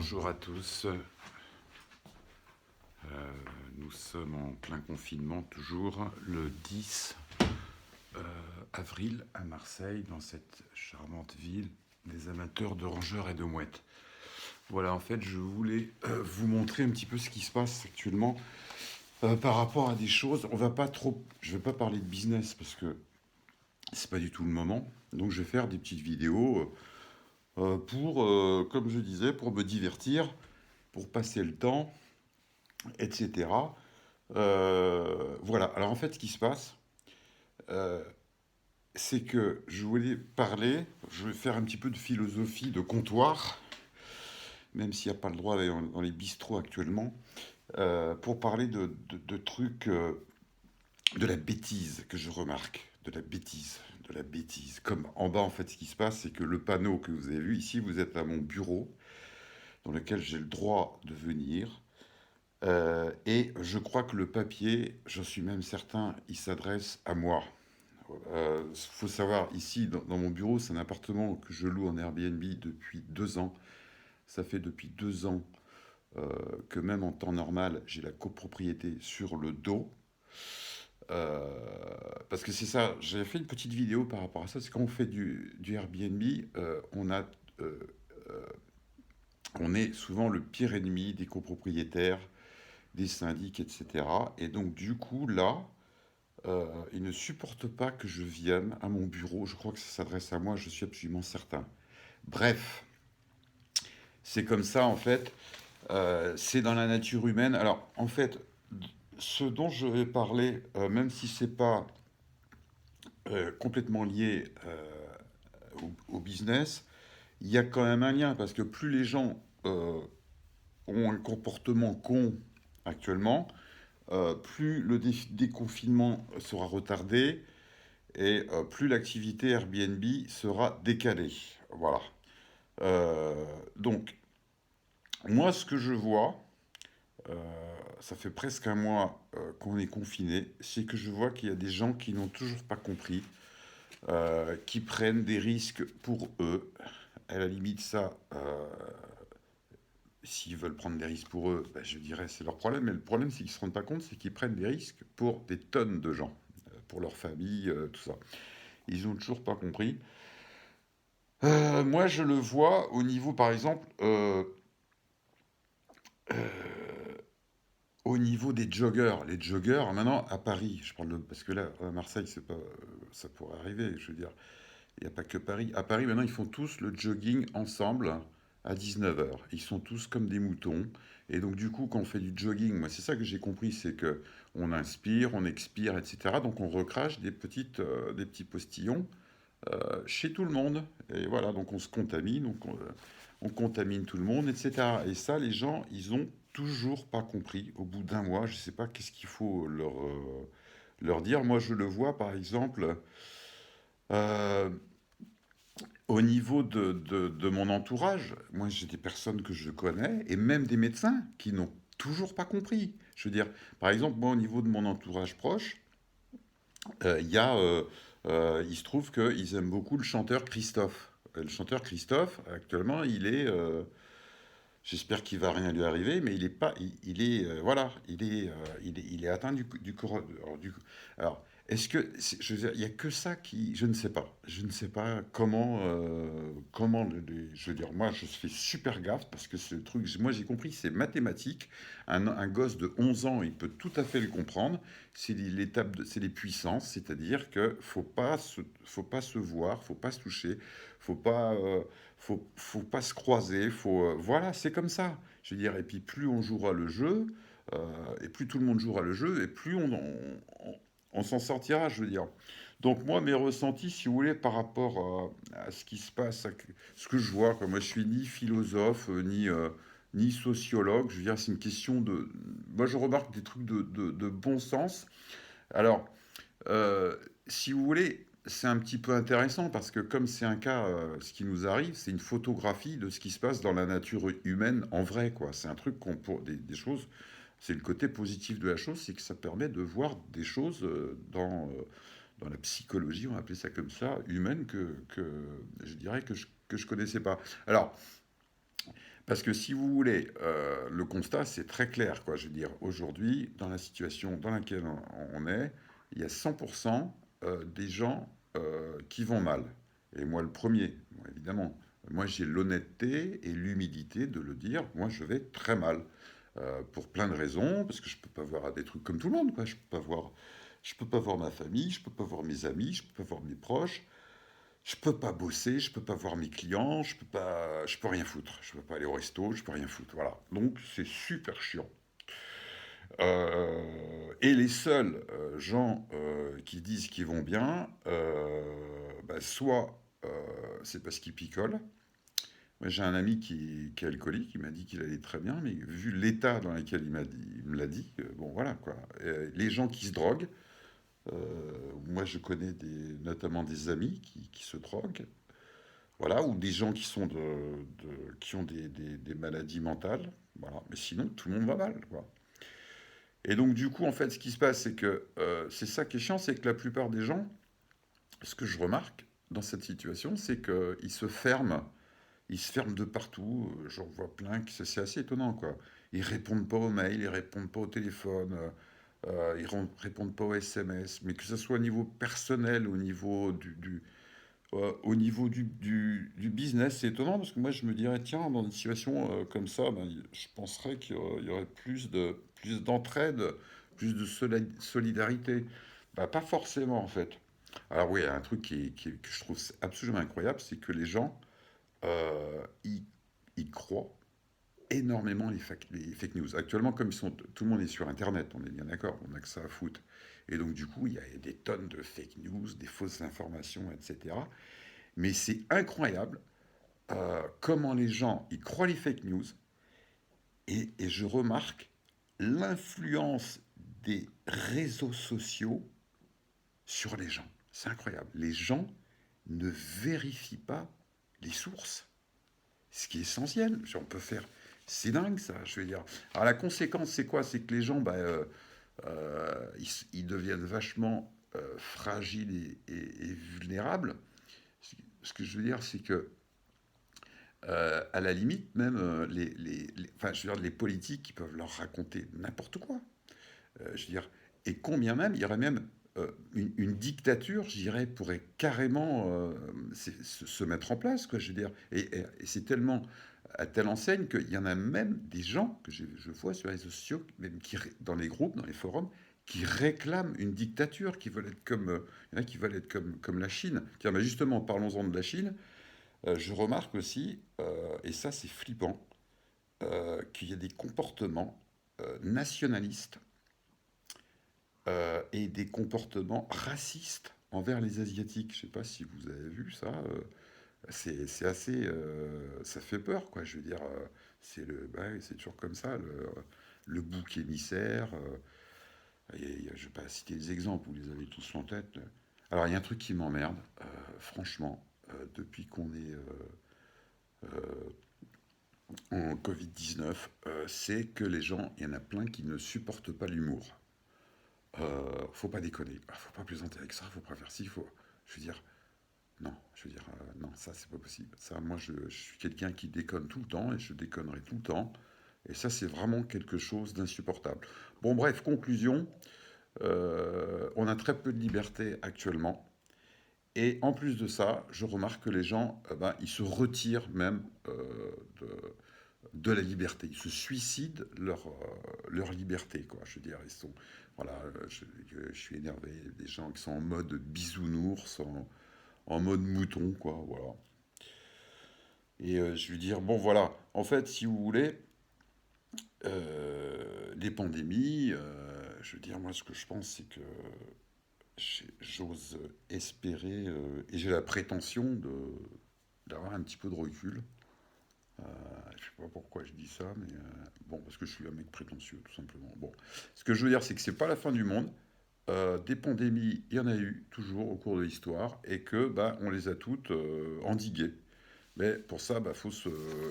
Bonjour à tous. Nous sommes en plein confinement toujours, le 10 avril à Marseille, dans cette charmante ville des amateurs de rongeurs et de mouettes. Voilà, en fait, je voulais vous montrer un petit peu ce qui se passe actuellement par rapport à des choses. Je vais pas parler de business parce que c'est pas du tout le moment. Donc, je vais faire des petites vidéos comme je disais, pour me divertir, pour passer le temps, etc. Voilà. Alors en fait, ce qui se passe, euh, c'est que je vais faire un petit peu de philosophie de comptoir, même s'il n'y a pas le droit d'aller dans les bistrots actuellement, pour parler de trucs, de la bêtise que je remarque, de la bêtise. Comme en bas, en fait, ce qui se passe, c'est que le panneau que vous avez vu ici, vous êtes à mon bureau, dans lequel j'ai le droit de venir. Et je crois que le papier, j'en suis même certain, il s'adresse à moi. Faut savoir, ici, dans mon bureau, c'est un appartement que je loue en Airbnb depuis 2 ans. Ça fait depuis 2 ans que même en temps normal, j'ai la copropriété sur le dos. Euh, Parce que c'est ça, j'ai fait une petite vidéo par rapport à ça. C'est quand on fait du Airbnb, euh, euh, on est souvent le pire ennemi des copropriétaires, des syndics, etc. Et donc, du coup, là, il ne supporte pas que je vienne à mon bureau. Je crois que ça s'adresse à moi, je suis absolument certain. Bref, c'est comme ça, en fait. C'est dans la nature humaine. Alors, en fait, ce dont je vais parler, même si c'est pas complètement lié au business, il y a quand même un lien, parce que plus les gens ont un comportement con actuellement, plus le déconfinement sera retardé, et plus l'activité Airbnb sera décalée. Voilà. Donc, moi, ce que je vois, euh, ça fait presque un mois qu'on est confiné, c'est que je vois qu'il y a des gens qui n'ont toujours pas compris, qui prennent des risques pour eux. À la limite, ça, s'ils veulent prendre des risques pour eux, ben, je dirais c'est leur problème. Mais le problème, c'est qu'ils ne se rendent pas compte, c'est qu'ils prennent des risques pour des tonnes de gens, pour leur famille, tout ça. Ils n'ont toujours pas compris. Moi, je le vois au niveau, par exemple, euh, au niveau des joggeurs. Les joggeurs, maintenant, à Paris, je parle parce que là, à Marseille, c'est pas, ça pourrait arriver, je veux dire, il n'y a pas que Paris. À Paris, maintenant, ils font tous le jogging ensemble à 19h. Ils sont tous comme des moutons. Et donc, du coup, quand on fait du jogging, moi, c'est ça que j'ai compris, c'est que on inspire, on expire, etc. Donc, on recrache des petits postillons chez tout le monde. Et voilà, donc on se contamine, on contamine tout le monde, etc. Et ça, les gens, ils ont toujours pas compris. Au bout d'un mois, je sais pas qu'est-ce qu'il faut leur dire. Moi, je le vois, par exemple, euh, au niveau de mon entourage. Moi, j'ai des personnes que je connais, et même des médecins qui n'ont toujours pas compris. Je veux dire, par exemple, moi, au niveau de mon entourage proche, il se trouve qu'ils aiment beaucoup le chanteur Christophe. Le chanteur Christophe, actuellement, j'espère qu'il va rien lui arriver, mais il est pas, il est, voilà, il est atteint alors, est-ce que, je veux dire, il y a que ça qui, je ne sais pas comment, je veux dire, moi, je fais super gaffe parce que ce truc, moi, j'ai compris, c'est mathématique. Un gosse de 11 ans, il peut tout à fait le comprendre. C'est les puissances, c'est-à-dire que faut pas se voir, faut pas se toucher, faut pas, faut pas se croiser, voilà, c'est comme ça. Je veux dire, et puis plus on jouera le jeu, et plus tout le monde jouera le jeu, et plus on s'en sortira, je veux dire. Donc moi, mes ressentis, si vous voulez, par rapport à ce qui se passe, ce que je vois, comme moi je suis ni philosophe, ni sociologue, je veux dire, c'est une question de... Moi, je remarque des trucs de bon sens. Alors, euh, si vous voulez, c'est un petit peu intéressant parce que comme c'est un cas, ce qui nous arrive, c'est une photographie de ce qui se passe dans la nature humaine en vrai, quoi. C'est un truc pour des choses. C'est le côté positif de la chose, c'est que ça permet de voir des choses dans la psychologie, on va appeler ça comme ça, humaine, que je dirais que je connaissais pas. Alors, Parce que si vous voulez, le constat, c'est très clair, quoi. Je veux dire, aujourd'hui, dans la situation dans laquelle on est, il y a 100% des gens qui vont mal. Et moi, le premier, bon, évidemment. Moi, j'ai l'honnêteté et l'humilité de le dire. Moi, je vais très mal. Pour plein de raisons, parce que je peux pas voir des trucs comme tout le monde, quoi. Je peux pas voir ma famille, je peux pas voir mes amis, je peux pas voir mes proches. Je peux pas bosser, je peux pas voir mes clients, je peux rien foutre. Je peux pas aller au resto, je peux rien foutre. Voilà. Donc c'est super chiant. Et les seuls gens qui disent qu'ils vont bien, bah, soit c'est parce qu'ils picolent. Moi, j'ai un ami qui est alcoolique, il m'a dit qu'il allait très bien, mais vu l'état dans lequel il me l'a dit, bon voilà quoi. Les gens qui se droguent, moi je connais notamment des amis qui se droguent, voilà, ou des gens qui sont qui ont des maladies mentales, voilà. Mais sinon, tout le monde va mal, quoi. Et donc, du coup, en fait, ce qui se passe, c'est que c'est ça qui est chiant, c'est que la plupart des gens, ce que je remarque dans cette situation, c'est ils se ferment de partout. J'en vois plein, c'est assez étonnant, quoi. Ils répondent pas aux mails, ils répondent pas au téléphone, répondent pas aux SMS, mais que ce soit au niveau personnel, au niveau au niveau du business, c'est étonnant parce que moi je me dirais, tiens, dans une situation comme ça, ben, je penserais qu'il y aurait plus d'entraide, plus de solidarité. Bah, pas forcément en fait. Alors oui, il y a un truc que je trouve absolument incroyable, c'est que les gens, ils, ils croient énormément les fake news. Actuellement, comme tout le monde est sur Internet, on est bien d'accord, on n'a que ça à foutre. Et donc du coup, il y a des tonnes de fake news, des fausses informations, etc. Mais c'est incroyable comment les gens ils croient les fake news et je remarque l'influence des réseaux sociaux sur les gens. C'est incroyable. Les gens ne vérifient pas les sources. Ce qui est essentiel. On peut faire. C'est dingue ça, je veux dire. Alors la conséquence, c'est quoi? C'est que les gens, bah, ils deviennent vachement fragiles et vulnérables. Ce que je veux dire, c'est que à la limite, même enfin, je veux dire, les politiques qui peuvent leur raconter n'importe quoi. Je veux dire, et combien même, il y aurait même une dictature, je dirais, pourrait carrément se mettre en place, quoi, je veux dire. Et c'est tellement à telle enseigne qu'il y en a même des gens que je vois sur les réseaux sociaux, même dans les groupes, dans les forums, qui réclament une dictature, qui veulent être comme, il y en a qui veulent être comme la Chine. Tiens, mais justement, parlons-en de la Chine. Je remarque aussi, et ça c'est flippant, qu'il y a des comportements nationalistes et des comportements racistes envers les Asiatiques. Je ne sais pas si vous avez vu ça. C'est assez, ça fait peur, quoi. Je veux dire, bah oui, c'est toujours comme ça, le bouc émissaire. Je ne vais pas citer des exemples, vous les avez tous en tête. Alors, il y a un truc qui m'emmerde, franchement, depuis qu'on est en Covid-19, c'est que les gens, il y en a plein qui ne supportent pas l'humour. Faut pas déconner, faut pas plaisanter avec ça, faut pas faire ci, faut. Je veux dire, non, je veux dire, non, ça c'est pas possible. Ça, moi je suis quelqu'un qui déconne tout le temps et je déconnerai tout le temps. Et ça c'est vraiment quelque chose d'insupportable. Bon, bref, conclusion, on a très peu de liberté actuellement. Et en plus de ça, je remarque que les gens, ben, ils se retirent même de, de la liberté. Ils se suicident leur liberté, quoi. Je veux dire, ils sont. Voilà, je suis énervé. Des gens qui sont en mode bisounours, en mode mouton, quoi. Voilà. Et je veux dire, bon, voilà. En fait, si vous voulez, les pandémies, je veux dire, moi, ce que je pense, c'est que j'ose espérer, et j'ai la prétention d'avoir un petit peu de recul. Je sais pas pourquoi je dis ça, mais bon, parce que je suis un mec prétentieux, tout simplement. Bon, ce que je veux dire, c'est que c'est pas la fin du monde. Des pandémies, il y en a eu toujours au cours de l'histoire, et que bah, on les a toutes endiguées. Mais pour ça, bah, faut se,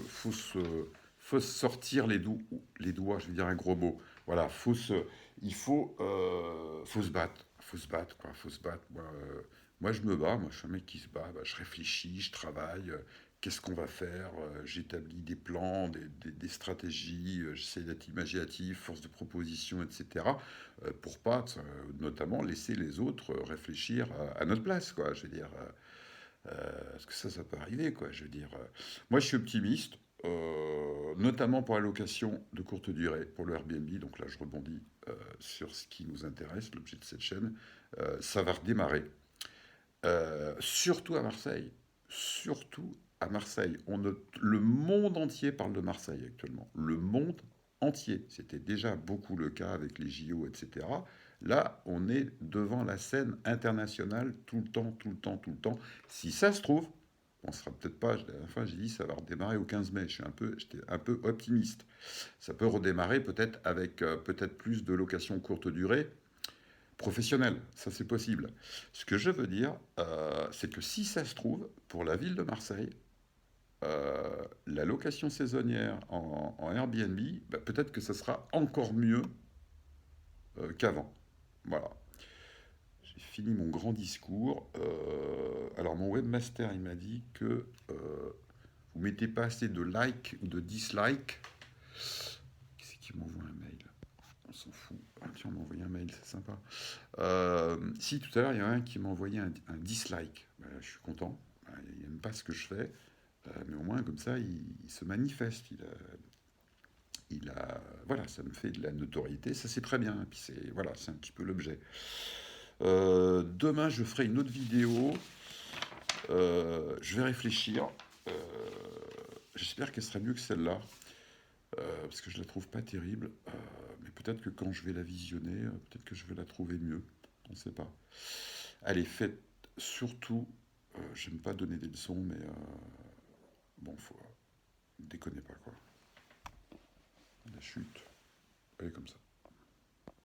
faut se sortir les doigts, je vais dire un gros mot. Voilà, faut se battre, quoi, faut se battre. Moi, je me bats, moi, je suis un mec qui se bat, bah, je réfléchis, je travaille, qu'est-ce qu'on va faire? J'établis des plans, des stratégies, j'essaie d'être imaginatif, force de proposition, etc. Pour pas, notamment, laisser les autres réfléchir à notre place, quoi. Je veux dire, parce que ça peut arriver, quoi. Je veux dire, moi, je suis optimiste, notamment pour la location de courte durée, pour le Airbnb. Donc là, je rebondis sur ce qui nous intéresse, l'objet de cette chaîne. Ça va redémarrer. Surtout à Marseille. Surtout à Marseille. Le monde entier parle de Marseille actuellement. Le monde entier. C'était déjà beaucoup le cas avec les JO, etc. Là, on est devant la scène internationale tout le temps, tout le temps, tout le temps. Si ça se trouve, on sera peut-être pas. La dernière fois, j'ai dit ça va redémarrer au 15 mai. J'étais un peu optimiste. Ça peut redémarrer peut-être avec peut-être plus de locations courte durée, professionnel, ça c'est possible. Ce que je veux dire, c'est que si ça se trouve, pour la ville de Marseille, la location saisonnière en Airbnb, bah, peut-être que ça sera encore mieux qu'avant. Voilà. J'ai fini mon grand discours. Alors mon webmaster, il m'a dit que vous mettez pas assez de likes ou de dislikes. Qui c'est qui m'envoie un mail? On s'en fout. Ah, tiens, on m'a envoyé un mail, c'est sympa. Si tout à l'heure, il y en a un qui m'a envoyé un dislike. Ben, je suis content. Ben, il n'aime pas ce que je fais. Mais au moins, comme ça, il se manifeste. Voilà, ça me fait de la notoriété. Ça, c'est très bien. Et puis, voilà, c'est un petit peu l'objet. Demain, je ferai une autre vidéo. Je vais réfléchir. Euh, J'espère qu'elle sera mieux que celle-là. Parce que je la trouve pas terrible. Mais peut-être que quand je vais la visionner, peut-être que je vais la trouver mieux. On ne sait pas. Allez, faites surtout. J'aime pas donner des leçons, mais bon, faut déconner pas quoi. La chute, elle est comme ça.